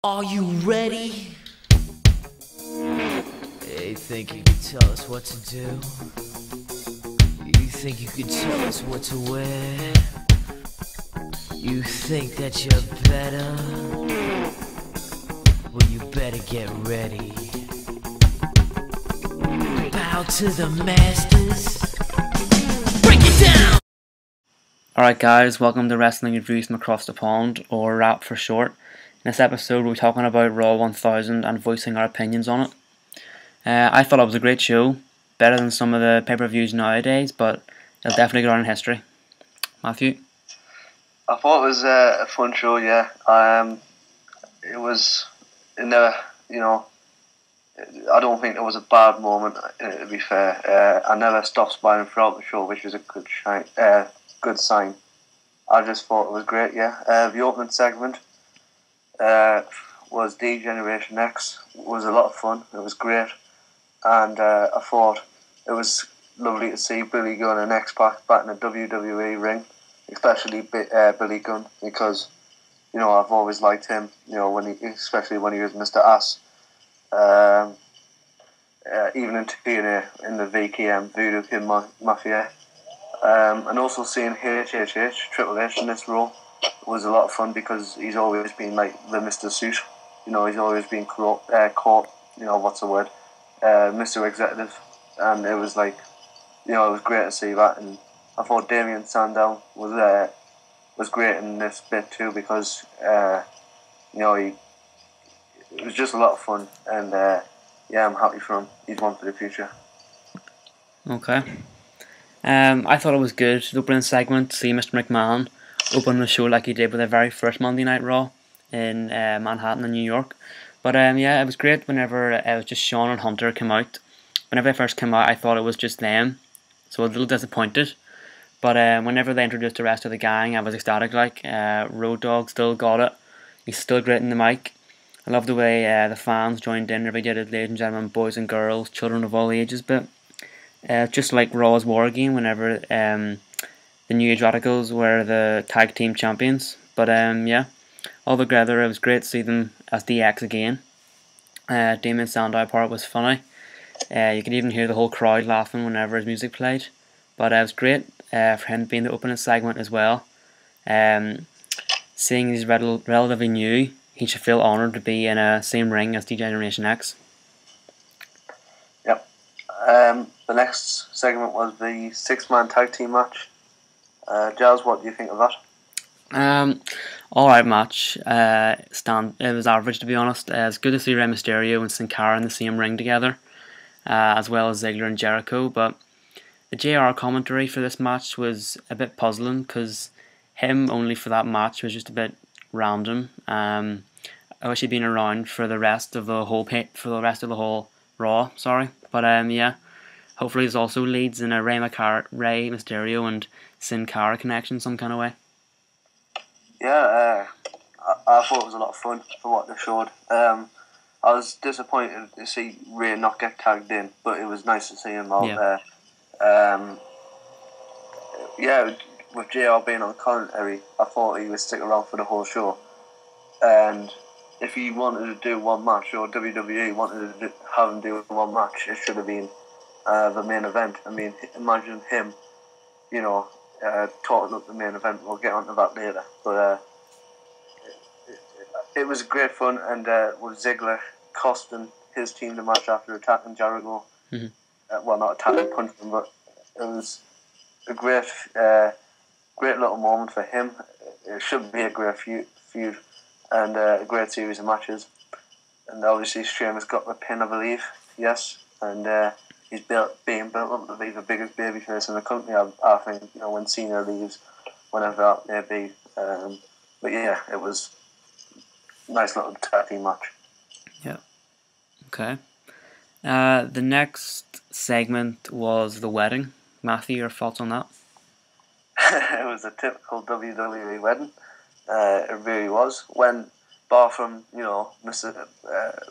Are you ready? You think you can tell us what to do? You think you can tell us what to wear? You think that you're better? Well, you better get ready. Bow to the masters. Break it down! Alright guys, welcome to Wrestling Reviews from Across the Pond, or RAP for short. In this episode we're talking about Raw 1000 and voicing our opinions on it. I thought it was a great show, better than some of the pay-per-views nowadays, but it'll definitely go down in history. Matthew? I thought it was a fun show, yeah. It was, I don't think there was a bad moment, to be fair. I never stopped smiling throughout the show, which is a good sign. I just thought it was great, yeah. The opening segment was D-Generation X. It was a lot of fun. It was great. And I thought it was lovely to see Billy Gunn and X-Pac back in the WWE ring, especially Billy Gunn, because, I've always liked him, especially when he was Mr. Ass. Even in TNA, in the VKM, Voodoo Kid Mafia. And also seeing Triple H in this role was a lot of fun because he's always been like the Mr. Suit. He's always been caught, Mr. Executive. And it was like, it was great to see that. And I thought Damien Sandow was great in this bit too because, it was just a lot of fun. And, I'm happy for him. He's one for the future. Okay. I thought it was good. The opening segment, see Mr. McMahon open the show like he did with the very first Monday Night Raw in Manhattan and New York. But it was great whenever it was just Shawn and Hunter came out. Whenever they first came out, I thought it was just them, so I was a little disappointed. But whenever they introduced the rest of the gang, I was ecstatic. Road Dogg still got it. He's still great in the mic. I love the way the fans joined in every day, ladies and gentlemen, boys and girls, children of all ages. But just like Raw's War Game, whenever the New Age Radicals were the tag team champions. But altogether it was great to see them as DX again. Damien Sandow part was funny. You could even hear the whole crowd laughing whenever his music played. But it was great for him being the opening segment as well. Seeing he's relatively new, he should feel honoured to be in a same ring as D-Generation X. Yep. The next segment was the six-man tag team match. Jazz, what do you think of that? Alright match. It was average, to be honest. It's good to see Rey Mysterio and Sin Cara in the same ring together, as well as Ziggler and Jericho. But the JR commentary for this match was a bit puzzling because him only for that match was just a bit random. I wish he'd been around for the rest of the whole Raw. Sorry, but hopefully this also leads in a Rey Mysterio and Sin Cara connection some kind of way. Yeah, I thought it was a lot of fun for what they showed. I was disappointed to see Rey not get tagged in, but it was nice to see him out there. With JR being on commentary, I thought he would stick around for the whole show. And if he wanted to do one match, or WWE wanted to have him do one match, it should have been the main event. I mean, imagine him, talking up the main event. We'll get onto that later. But it was great fun, and with Ziggler costing his team the match after attacking Jericho. Mm-hmm. Not attacking, punching him, but it was a great little moment for him. It should be a great feud and a great series of matches. And obviously Sheamus got the pin, I believe. Yes, and he's being built up to be the biggest babyface in the company. I think when Cena leaves, whenever that may be. But yeah, it was a nice little tag team match. Yeah. Okay. The next segment was the wedding. Matthew, your thoughts on that? It was a typical WWE wedding. It really was. When, bar from, Mr.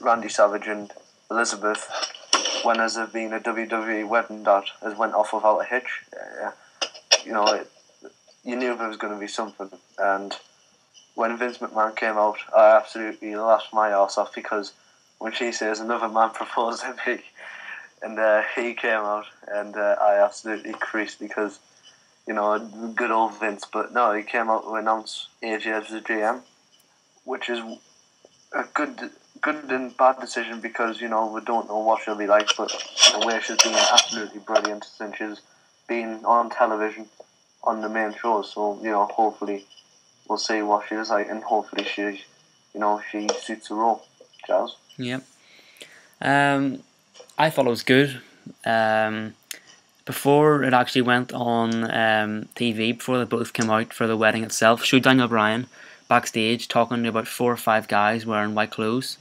Randy Savage and Elizabeth, when has there been a WWE wedding that has went off without a hitch? You knew there was going to be something. And when Vince McMahon came out, I absolutely laughed my arse off because when she says another man proposed to me, and he came out, and I absolutely creased because, good old Vince. But no, he came out to announce AJ as the GM, which is a good and bad decision because, we don't know what she'll be like, but the way she's been absolutely brilliant since she's been on television on the main shows. So, hopefully we'll see what she is like, and hopefully she suits the role. Charles? Yep. I thought it was good. Before it actually went on TV, before they both came out for the wedding itself, showed Daniel Bryan backstage talking to about 4 or 5 guys wearing white clothes.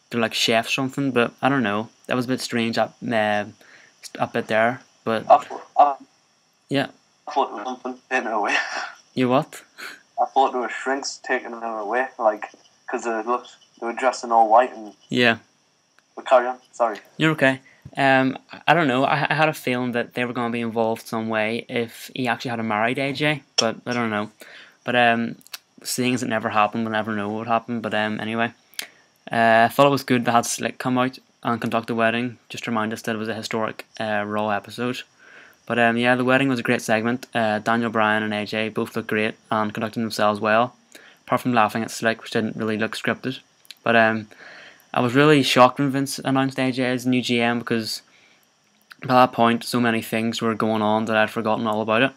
They're like chefs or something, but I don't know. That was a bit strange up bit there, but yeah. I thought it was something taking it away. You what? I thought there were shrinks taking it away, because they were dressed in all white and. Yeah. But carry on. Sorry. You're okay. I don't know. I had a feeling that they were going to be involved some way if he actually had a married AJ, but I don't know. But seeing as it never happened, we'll never know what happened. But anyway, I thought it was good they had Slick come out and conduct the wedding, just to remind us that it was a historic Raw episode. But yeah, the wedding was a great segment. Daniel Bryan and AJ both looked great and conducted themselves well, apart from laughing at Slick, which didn't really look scripted. But I was really shocked when Vince announced AJ as new GM because by that point so many things were going on that I'd forgotten all about it.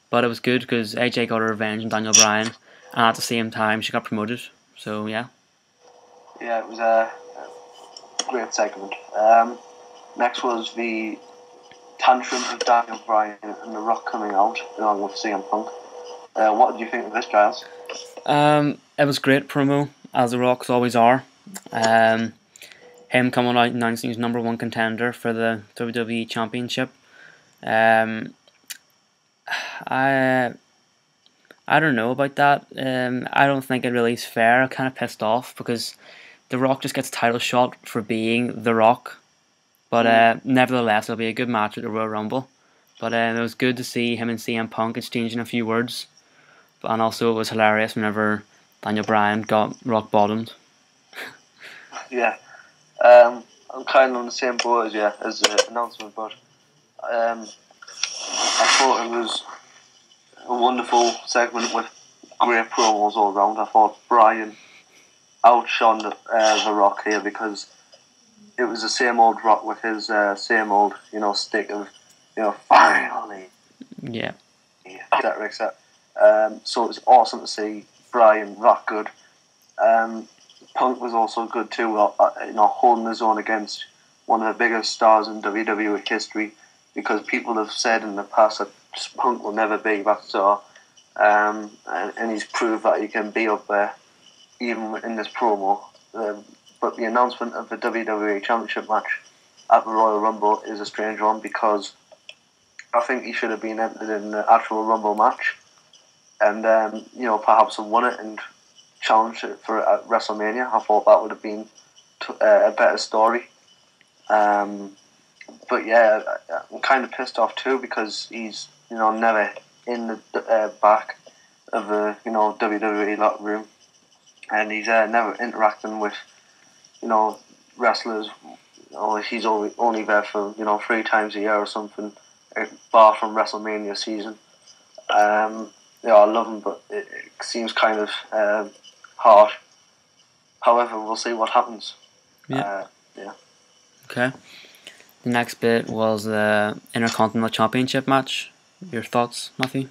But it was good because AJ got her revenge on Daniel Bryan, and at the same time she got promoted. So yeah. Yeah, it was a great segment. Next was the tantrum of Daniel Bryan and The Rock coming out along with CM Punk. What did you think of this, Giles? It was great promo, as The Rocks always are. Him coming out announcing he's #1 contender for the WWE Championship. I don't know about that. I don't think it really is fair. I'm kind of pissed off because The Rock just gets title shot for being The Rock. But nevertheless, it'll be a good match at the Royal Rumble. But it was good to see him and CM Punk exchanging a few words. And also it was hilarious whenever Daniel Bryan got rock bottomed. Yeah. I'm kind of on the same boat as the announcement, but I thought it was a wonderful segment with great promos all around. I thought Bryan outshone The Rock here because it was the same old Rock with his same old, stick of, finally. Yeah. Etc. So it was awesome to see Bryan that good. Punk was also good too, holding his own against one of the biggest stars in WWE history, because people have said in the past that Punk will never be that star, and he's proved that he can be up there, even in this promo. But the announcement of the WWE Championship match at the Royal Rumble is a strange one because I think he should have been entered in the actual Rumble match, and perhaps have won it and challenged it for at WrestleMania. I thought that would have been a better story. But yeah, I'm kind of pissed off too because he's never in the back of the WWE locker room, and he's never interacting with wrestlers. He's only there for 3 times a year or something, bar from WrestleMania season. I love him, but it seems kind of harsh. However, we'll see what happens. Yeah. Okay. The next bit was the Intercontinental Championship match. Your thoughts, Matthew?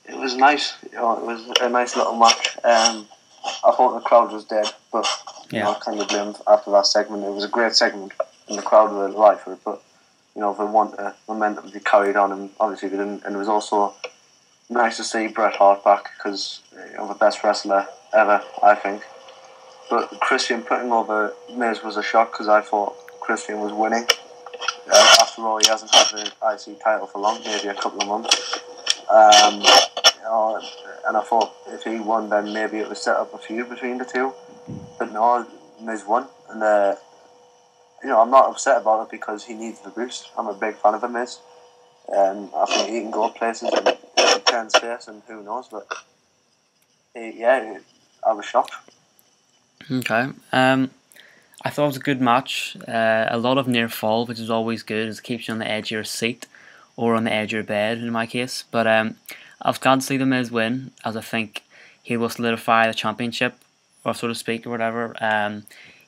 It was nice. It was a nice little match. I thought the crowd was dead, but I kind of blamed after that segment. It was a great segment, and the crowd were alive for it. But they want the momentum to be carried on, and obviously they didn't. And it was also nice to see Bret Hart back because the best wrestler ever, I think. But Christian putting over Miz was a shock because I thought Christian was winning. After all, he hasn't had the IC title for long, maybe a couple of months. And I thought if he won, then maybe it would set up a feud between the two. But no, Miz won, and I'm not upset about it because he needs the boost. I'm a big fan of the Miz. I think he can go places and he turns face, and who knows. But I was shocked. Okay. I thought it was a good match. A lot of near fall, which is always good, as it keeps you on the edge of your seat or on the edge of your bed in my case. But I was glad to see the Miz win, as I think he will solidify the championship, or so to speak, or whatever.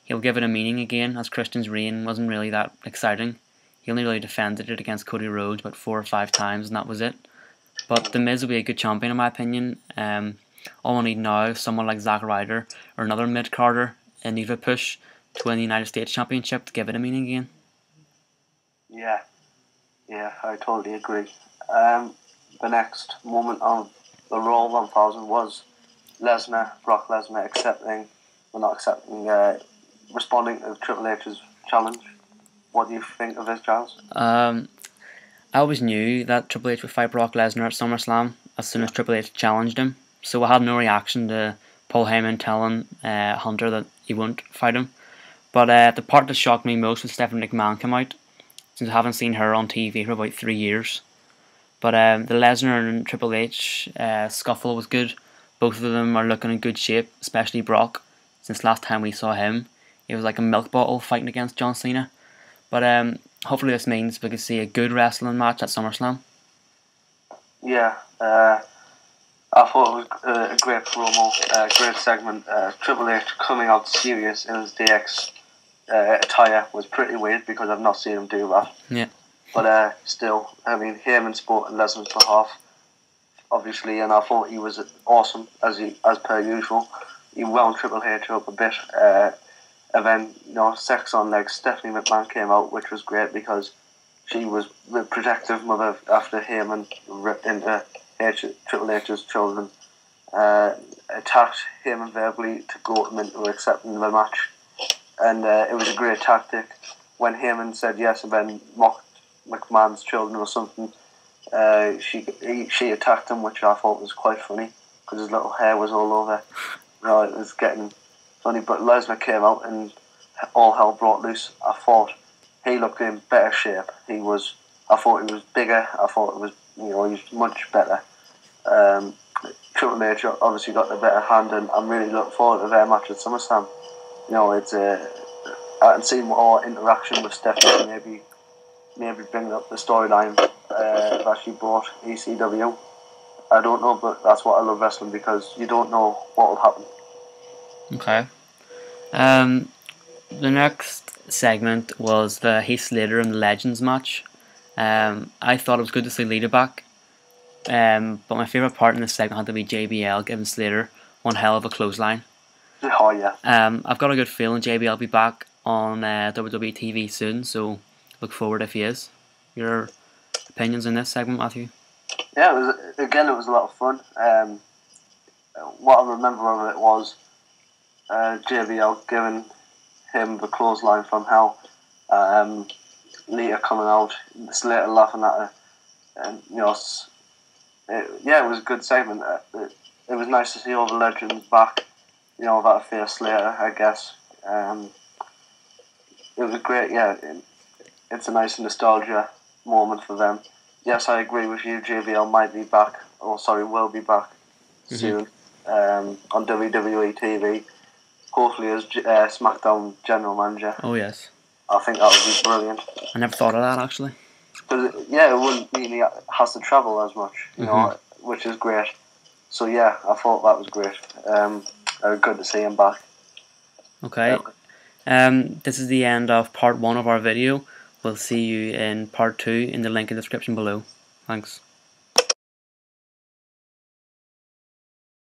He'll give it a meaning again, as Christian's reign wasn't really that exciting. He only really defended it against Cody Rhodes about 4 or 5 times, and that was it. But the Miz will be a good champion in my opinion. All I need now is someone like Zack Ryder or another mid-carder in need of a push to win the United States Championship to give it a meaning again. Yeah, I totally agree. The next moment of the Raw 1000 was Brock Lesnar responding to Triple H's challenge. What do you think of this, Giles? I always knew that Triple H would fight Brock Lesnar at SummerSlam as soon as Triple H challenged him, so I had no reaction to Paul Heyman telling Hunter that he won't fight him. But the part that shocked me most was Stephanie McMahon come out, since I haven't seen her on TV for about 3 years. But the Lesnar and Triple H scuffle was good. Both of them are looking in good shape, especially Brock. Since last time we saw him, he was like a milk bottle fighting against John Cena. But hopefully this means we can see a good wrestling match at SummerSlam. Yeah, I thought it was a great promo, great segment. Triple H coming out serious in his DX attire was pretty weird because I've not seen him do that. Yeah. But still, I mean, Heyman spoke on Lesnar's behalf, obviously, and I thought he was awesome as per usual. He wound Triple H up a bit, and then sex on legs. Stephanie McMahon came out, which was great because she was the protective mother after Heyman ripped into Triple H's children. Attacked Heyman verbally to goat him into accepting the match, and it was a great tactic. When Heyman said yes and then mocked McMahon's children or something, she attacked him, which I thought was quite funny because his little hair was all over. It was getting funny. But Lesnar came out and all hell broke loose. I thought he looked in better shape. I thought he was bigger. I thought it was he was much better. Triple H obviously got the better hand, and I'm really looking forward to their match at SummerSlam. It's I can see more interaction with Stephanie, maybe bringing up the storyline that she brought ECW. I don't know, but that's what I love wrestling, because you don't know what will happen. Okay. The next segment was the Heath Slater and the Legends match. I thought it was good to see Lita back. But my favourite part in this segment had to be JBL giving Slater one hell of a clothesline. Oh yeah. I've got a good feeling JBL will be back on WWE TV soon, so look forward if he is. Your opinions on this segment, Matthew? Yeah, it was a lot of fun. What I remember of it was JBL giving him the clothesline from hell. Lita coming out, Slater laughing at her, and it was a good segment. It was nice to see all the legends back. That face Slater, I guess. It was a great, it's a nice nostalgia moment for them. Yes, I agree with you. JBL will be back soon on WWE TV. Hopefully as SmackDown General Manager. Oh yes. I think that would be brilliant. I never thought of that actually. Because it wouldn't mean he has to travel as much, which is great. So yeah, I thought that was great. Good to see him back. Okay. This is the end of part 1 of our video. We'll see you in part 2 in the link in the description below. Thanks.